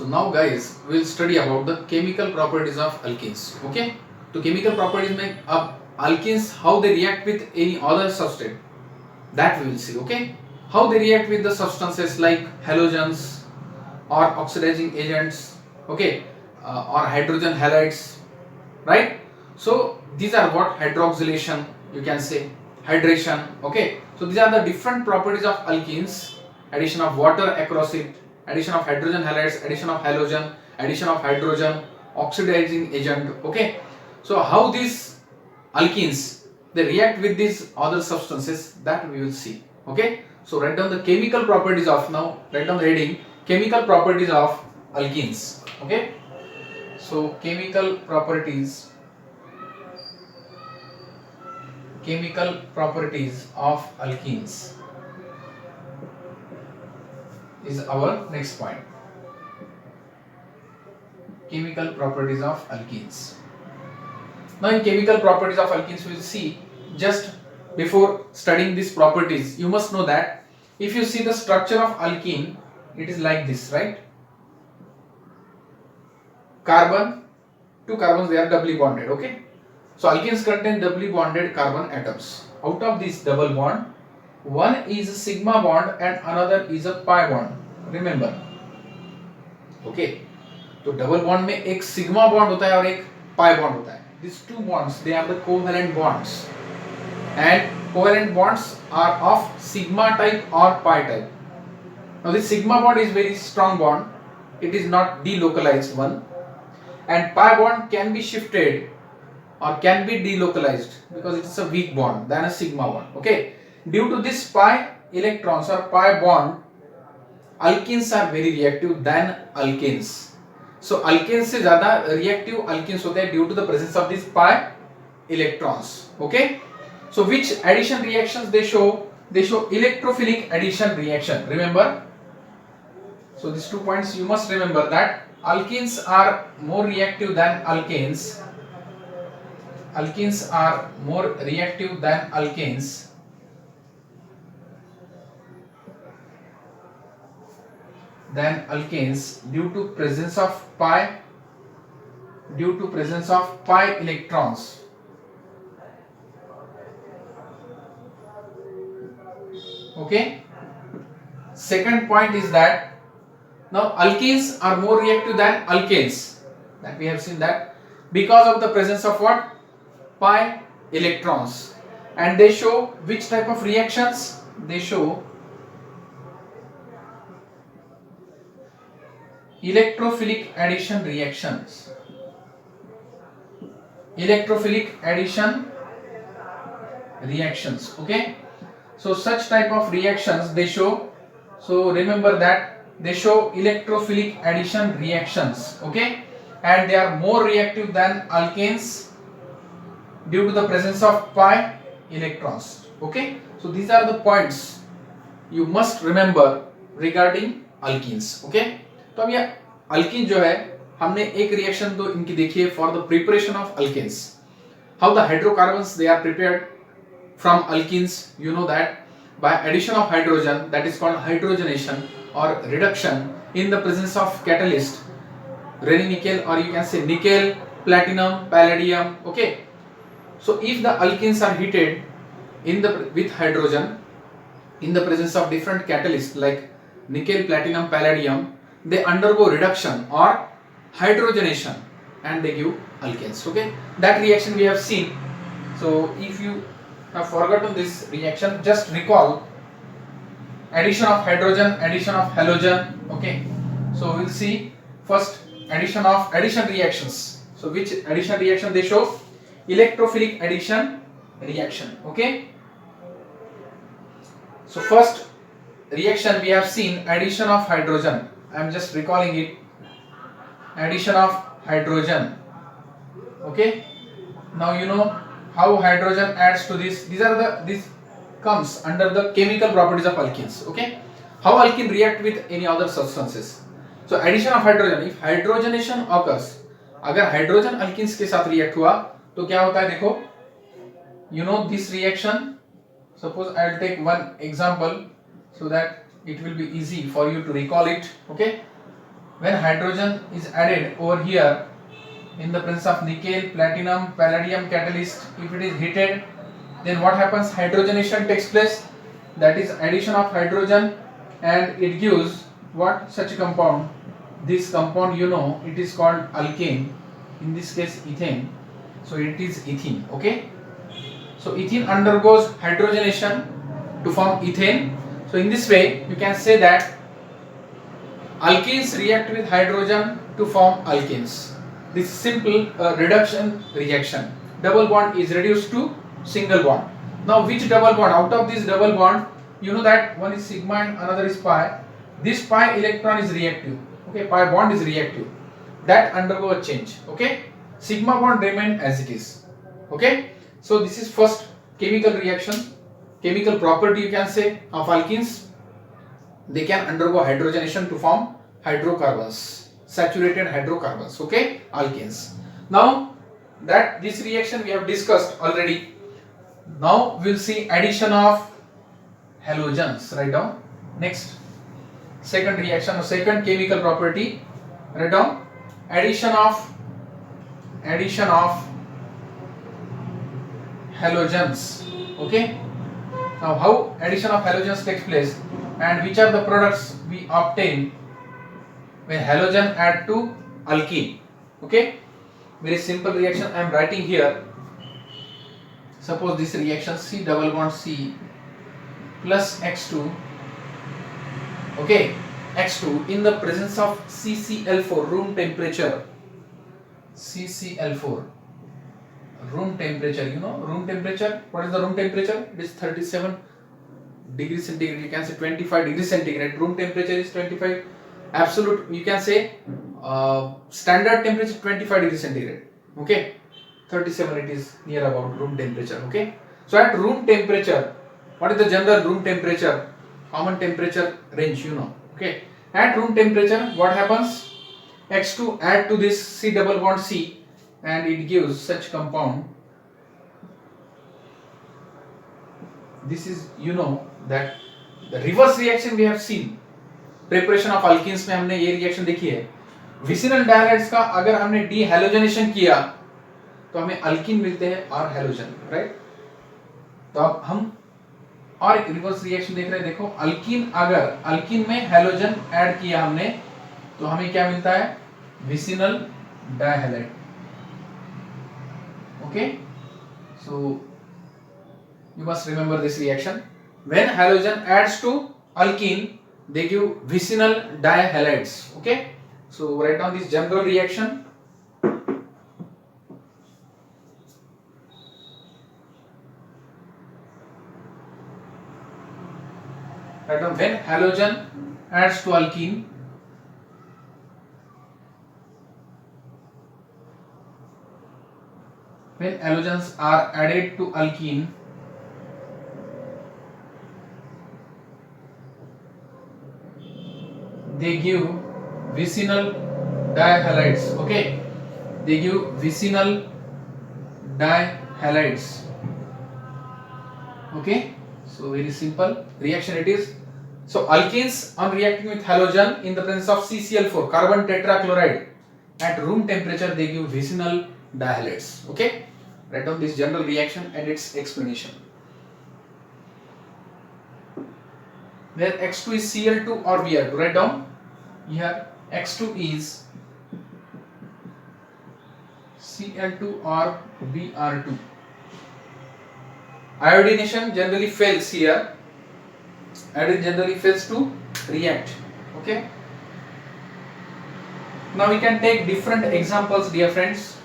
So now guys we'll study about the chemical properties of alkenes. Okay, तो chemical properties में अब alkenes how they react with any other substrate that we will see. Okay, how they react with the substances like halogens or oxidizing agents. Okay, or hydrogen halides, right? So these are what hydroxylation you can say, hydration. Okay, so these are the different properties of alkenes: addition of water across it, addition of hydrogen halides, addition of halogen, addition of hydrogen, oxidizing agent. Okay, so how these alkenes they react with these other substances, that we will see. Okay, so write down the chemical properties of, now write down the heading chemical properties of alkenes. Okay, so chemical properties of alkenes is our next point. Chemical properties of alkenes. Now in chemical properties of alkenes we will see, just before studying these properties you must know that if you see the structure of alkene, it is like this, right? Carbon, two carbons, they are doubly bonded. Okay, so alkenes contain doubly bonded carbon atoms. Out of this double bond, one is a sigma bond and another is a pi bond. Remember, okay, तो double bond में एक sigma bond होता है और एक pi bond होता है. These two bonds they are the covalent bonds, and covalent bonds are of sigma type or pi type. Now this sigma bond is very strong bond, it is not delocalized one, and pi bond can be shifted or can be delocalized because it is a weak bond than a sigma bond. Okay, due to this pi electrons or pi bond, alkenes are very reactive than alkanes. So alkanes से ज़्यादा reactive alkenes होते हैं due to the presence of these pi electrons. Okay, so which addition reactions they show? They show electrophilic addition reaction. Remember, so these 2 points you must remember, that alkenes are more reactive than alkanes. Alkenes are more reactive than alkanes due to presence of pi electrons. Okay, second point is that now alkenes are more reactive than alkanes, that we have seen that because of the presence of what, pi electrons, and they show which type of reactions? They show electrophilic addition reactions. Okay, so such type of reactions they show, so remember that they show electrophilic addition reactions. Okay, and they are more reactive than alkanes due to the presence of pi electrons. Okay, so these are the points you must remember regarding alkenes. Okay, तो अब ये alkyne जो है, हमने एक reaction तो इनकी देखी है for the preparation of alkanes. How the hydrocarbons they are prepared from alkenes, you know that by addition of hydrogen, that is called hydrogenation or reduction in the presence of catalyst, radionickel, or you can say nickel, platinum, palladium. Okay, so if the alkenes are heated with hydrogen in the presence of different catalysts like nickel, platinum, palladium, they undergo reduction or hydrogenation and they give alkanes. Okay, that reaction we have seen. So if you have forgotten this reaction, just recall addition of hydrogen, addition of halogen. Okay, so we'll see first addition reactions. So which addition reaction they show? Electrophilic addition reaction. Okay, so first reaction we have seen addition of hydrogen. I am just recalling it. Addition of hydrogen. Okay, now you know how hydrogen adds to this. This comes under the chemical properties of alkenes. Okay, how alkene react with any other substances. So addition of hydrogen, if hydrogenation occurs, अगर hydrogen alkenes के साथ react हुआ तो क्या होता है? देखो, you know this reaction. Suppose I will take one example so that it will be easy for you to recall it. Okay, when hydrogen is added over here in the presence of nickel, platinum, palladium catalyst, if it is heated, then what happens? Hydrogenation takes place, that is addition of hydrogen, and it gives what? Such a compound. This compound, you know, it is called alkane, in this case ethane, so it is ethene. Okay, so ethene undergoes hydrogenation to form ethane. So in this way you can say that alkenes react with hydrogen to form alkenes. This is simple reduction reaction. Double bond is reduced to single bond. Now which double bond? Out of this double bond, you know that one is sigma and another is pi. This pi electron is reactive. Okay, pi bond is reactive. That undergo a change. Okay, sigma bond remain as it is. Okay, so this is first chemical reaction, chemical property you can say of alkenes. They can undergo hydrogenation to form hydrocarbons, saturated hydrocarbons. Okay, alkenes. Now that this reaction we have discussed already. Now we'll see addition of halogens. Write down. Next, second reaction or second chemical property. Write down. Addition of halogens. Okay. Now how addition of halogens takes place and which are the products we obtain when halogen add to alkene. Okay. Very simple reaction I am writing here. Suppose this reaction C double bond C plus X2. Okay, X2 in the presence of CCl4, room temperature. CCl4, room temperature. You know room temperature. What is the room temperature? It is 37 degrees centigrade. You can say 25 degrees centigrade. Room temperature is 25. Absolute, you can say standard temperature 25 degrees centigrade. Okay, 37 it is near about room temperature. Okay, so at room temperature, what is the general room temperature? Common temperature range, you know. Okay, at room temperature what happens? X2 add to this C double bond C and it gives such compound. This is, you know, that the reverse reaction we have seen. Preparation of alkenes में हमने ये reaction देखी है. Vicinal डायहाइड्स का अगर हमने D halogenation किया तो हमें अल्कीन मिलते हैं और हैलोजन. राइट, तो अब हम और एक रिवर्स रिएक्शन देख रहे हैं. देखो अल्कीन, अगर अल्कीन में हैलोजन ऐड किया हमने तो हमें क्या मिलता है? विसिनल डायहाइड. Okay, so you must remember this reaction. When halogen adds to alkene, they give vicinal dihalides. Okay, so write down this general reaction. Write down when halogen adds to alkene, when halogens are added to alkene, they give vicinal dihalides. Okay, they give vicinal dihalides. Okay, so very simple reaction it is. So alkenes on reacting with halogen in the presence of CCl4, carbon tetrachloride, at room temperature they give vicinal dihalides. Okay, write down this general reaction and its explanation. Where X2 is Cl2 or Br2, write down here X2 is Cl2 or Br2. Iodination generally fails here. Iodine generally fails to react. Okay. Now we can take different examples, dear friends.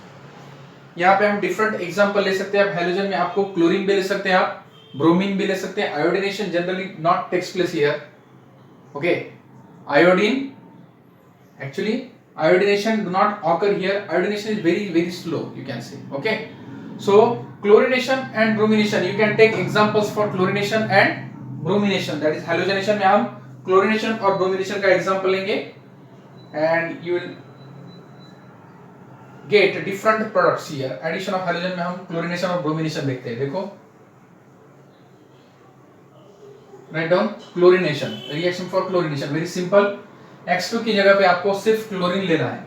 यहाँ पे हम different example ले सकते हैं. आप halogen में आपको chlorine भी ले सकते हैं, आप ब्रोमीन भी ले सकते हैं. Iodination generally not takes place here. Okay. Iodine, actually iodination do not occur here. Iodination is very slow, you can say. Okay, so chlorination and bromination, you can take examples for chlorination and bromination. That is halogenation में हम chlorination और bromination का example लेंगे and you will get different products here. Addition of halogen में हम chlorination और bromination देखते हैं. देखो, write down chlorination, reaction for chlorination, very simple. X2 की जगह पे आपको सिर्फ क्लोरीन लेना है.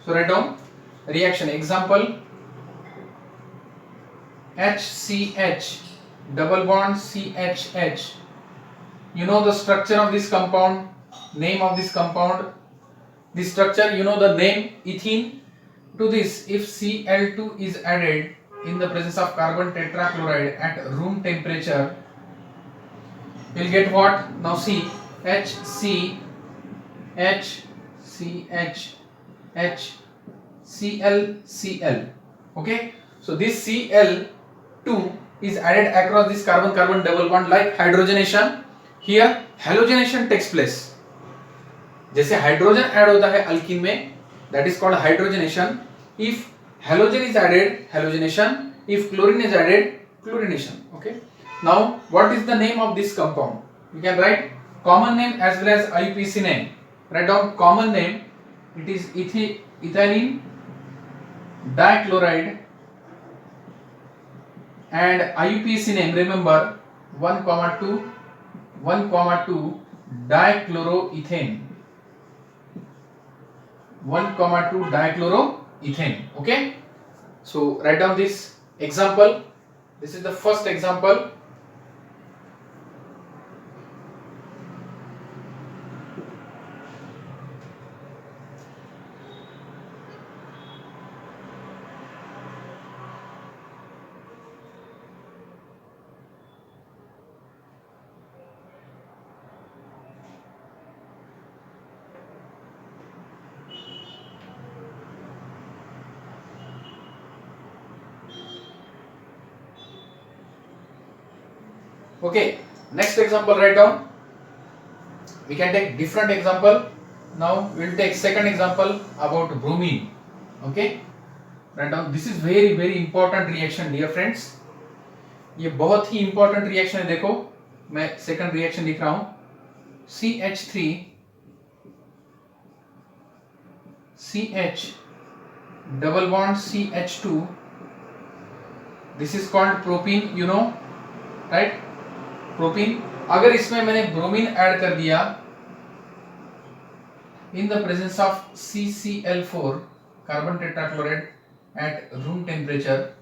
So write down reaction. Example HCH double bond CHH. You know the structure of this compound, name of this compound, this structure, you know the name ethene. To this, if Cl2 is added in the presence of carbon tetrachloride at room temperature, you will get what? Now see, HC Cl. Okay, so this Cl2 is added across this carbon-carbon double bond like hydrogenation. Here halogenation takes place. जैसे hydrogen add होता है alkyne में, that is called hydrogenation. If halogen is added, halogenation. If chlorine is added, chlorination. Okay. Now, what is the name of this compound? You can write common name as well as IUPAC name. Write down common name. It is ethylene dichloride, and IUPAC name, remember 1,2 dichloroethane. 1,2 dichloroethane. Okay, so write down this example. This is the first example. Okay, next example, write down. We can take different example. Now we will take second example about bromine. Okay, write down. This is very important reaction, dear friends. ये बहुत ही important reaction है. देखो, मैं second reaction लिख रहा हूँ. CH3 CH double bond CH2. This is called propene. You know, right? Propene. अगर इसमें मैंने ब्रोमीन ऐड कर दिया in the presence of CCl4 carbon tetrachloride at room temperature,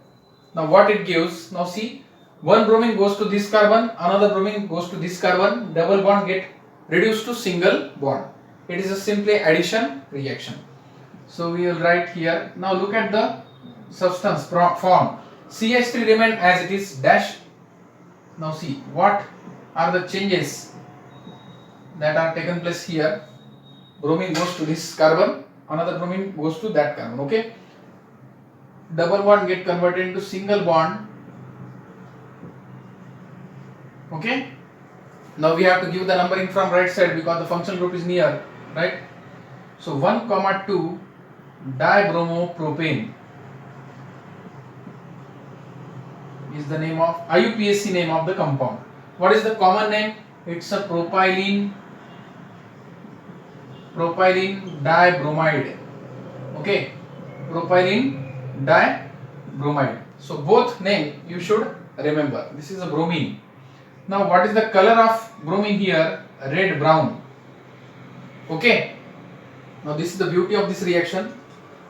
now what it gives? Now see, one bromine goes to this carbon, another bromine goes to this carbon, double bond get reduced to single bond. It is a simply addition reaction. So we will write here. Now look at the substance form. CH3 remain as it is dash. Now see what are the changes that are taken place here. Bromine goes to this carbon, another bromine goes to that carbon. Okay, double bond get converted into single bond. Okay, now we have to give the numbering from right side because the functional group is near, right? So 1,2 dibromopropane is the name of IUPAC name of the compound. What is the common name? It's a propylene dibromide. Okay, propylene dibromide. So both name you should remember. This is a bromine. Now what is the color of bromine here? Red brown. Okay, now this is the beauty of this reaction.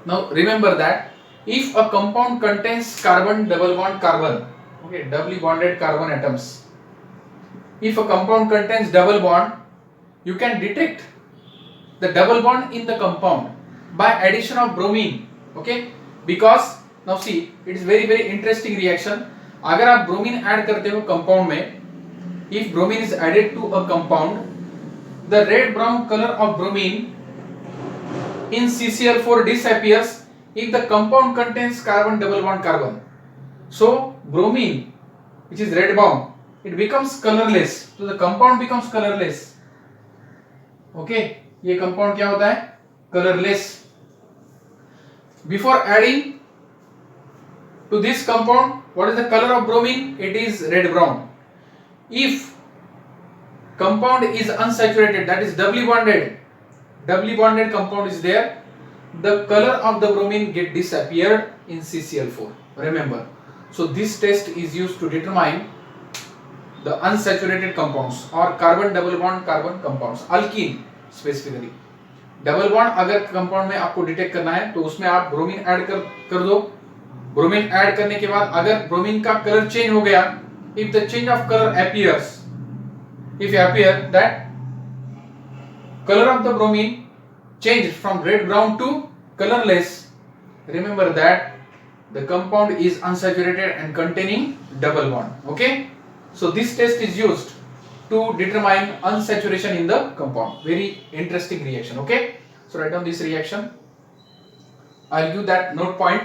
Now remember that if a compound contains carbon double bond carbon, okay, doubly bonded carbon atoms, if a compound contains double bond, you can detect the double bond in the compound by addition of bromine. Okay, because now see, it is very interesting reaction. अगर आप bromine add करते हो compound में, if bromine is added to a compound, the red brown color of bromine in CCl4 disappears if the compound contains carbon double bond carbon. So bromine, which is red brown, it becomes colorless. So the compound becomes colorless. Okay, ये compound क्या होता है? Colorless. Before adding to this compound, what is the color of bromine? It is red brown. If compound is unsaturated, that is doubly bonded compound is there, the color of the bromine get disappeared in CCl4. Remember, so this test is used to determine the unsaturated compounds or carbon double bond carbon compounds, alkene specifically. Double bond अगर compound में आपको detect करना है तो उसमें आप bromine add कर दो। ब्रोमीन ऐड करने के बाद अगर ब्रोमीन का कलर चेंज हो गया, if the change of colour appears, if appear that color of the bromine changed from red brown to colorless, remember that the compound is unsaturated and containing double bond. Okay, so this test is used to determine unsaturation in the compound. Very interesting reaction. Okay, so write down this reaction. I'll give that note point.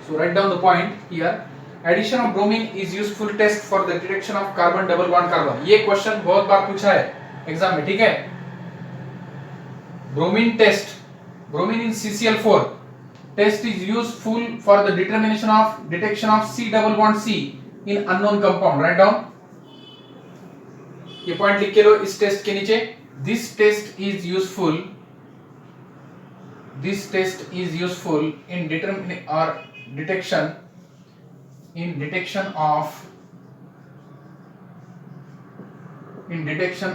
So write down the point here. Addition of bromine is useful test for the detection of carbon double bond carbon. ये question बहुत बार पूछा है exam में, ठीक है। Bromine test, bromine in CCl4 test is useful for the determination of detection of C double bond C in unknown compound. Write down, ये point लिख के लो इस टेस्ट के नीचे। This test is useful in determining or detection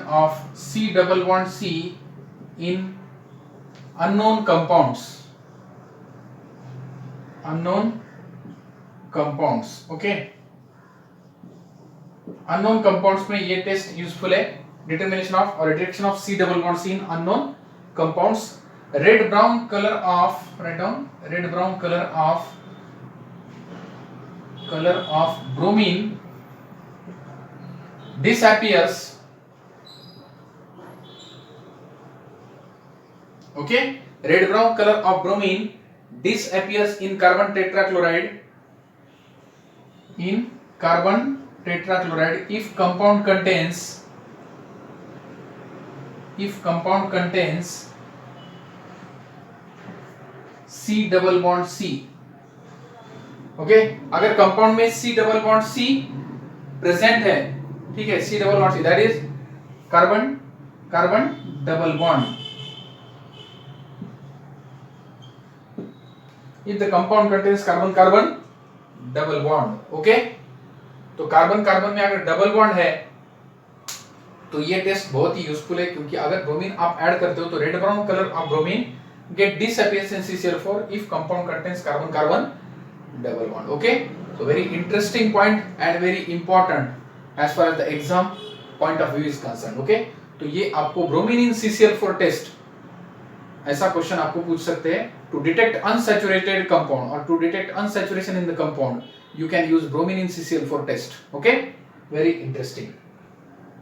of C double bond C in unknown compounds. Okay, unknown compounds में ये test useful है, determination of और detection of C double bond C in unknown compounds. Red brown color of, write down, red brown color of bromine disappears. Okay, red brown color of bromine disappears in carbon tetrachloride if compound contains C double bond C. Okay, अगर compound में C double bond C present है, ठीक है, C double bond C, that is carbon double bond. If the compound contains carbon double bond, okay, तो carbon में अगर double bond है तो ये टेस्ट बहुत ही यूजफुल है, क्योंकि अगर ब्रोमीन आप ऐड करते हो तो red brown colour of bromine get disappears in CCl4 if compound contains carbon double bond. Okay, so very interesting point and very important as far as the exam point of view is concerned. Okay, तो ये आपको bromine in CCl4 test, ऐसा question आपको पूछ सकते हैं। to detect unsaturated compound or to detect unsaturation in the compound you can use bromine in CCl4 test. Okay, very interesting.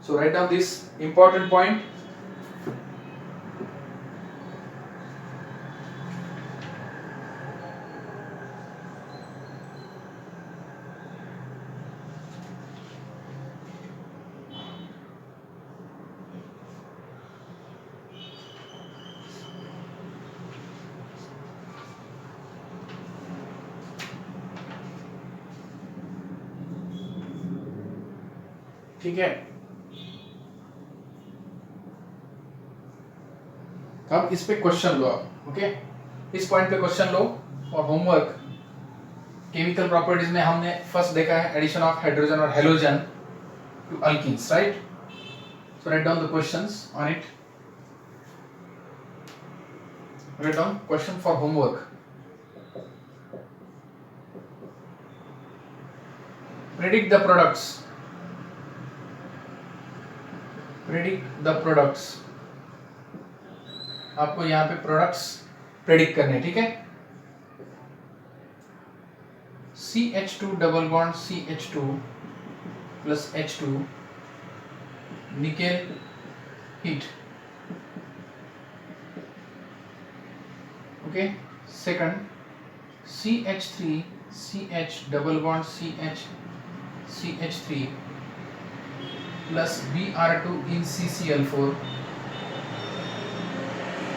So write down this important point. ठीक है, अब इस पे क्वेश्चन लो आप। ओके, इस पॉइंट पे क्वेश्चन लो और homework. Chemical properties में हमने फर्स्ट देखा है एडिशन ऑफ हाइड्रोजन और halogen to alkenes, right? So write down the questions on it. Write down question for homework. Predict the products, आपको यहां पे प्रोडक्ट्स प्रेडिक्ट करने, ठीक है। CH2 double bond CH2 plus H2 nickel heat, okay. Second CH3 CH double bond CH3 plus Br2 in CCl4,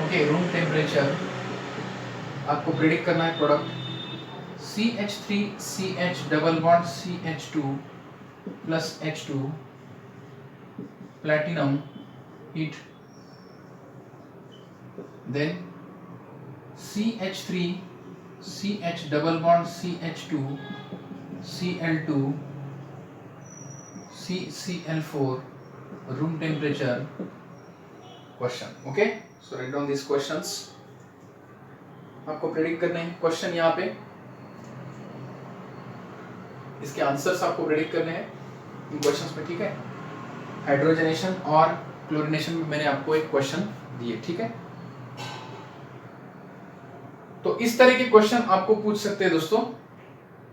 okay. Room temperature आपको predict करना है product CH3 CH double bond CH2 plus H2 platinum heat, then CH3 CH double bond CH2 Cl2 CCl4 room temperature question. Okay, so write down these questions. आपको predict करने हैं question यहाँ पे, इसके answers आपको predict करने हैं इन questions में, ठीक है। हाइड्रोजनेशन और क्लोरीनेशन में मैंने आपको एक क्वेश्चन दिए, ठीक है। तो इस तरह के क्वेश्चन आपको पूछ सकते हैं दोस्तों,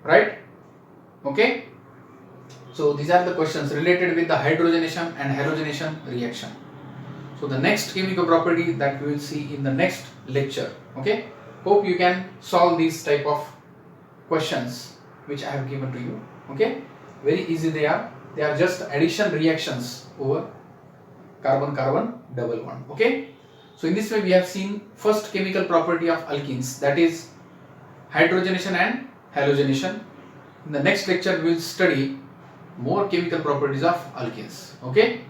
right. Okay, so these are the questions related with the hydrogenation and halogenation reaction. So the next chemical property that we will see in the next lecture. Okay, hope you can solve these type of questions which I have given to you. Okay, very easy they are. They are just addition reactions over carbon carbon double bond. Okay, so in this way we have seen first chemical property of alkenes, that is hydrogenation and halogenation. In the next lecture we will study more chemical properties of alkenes. Okay.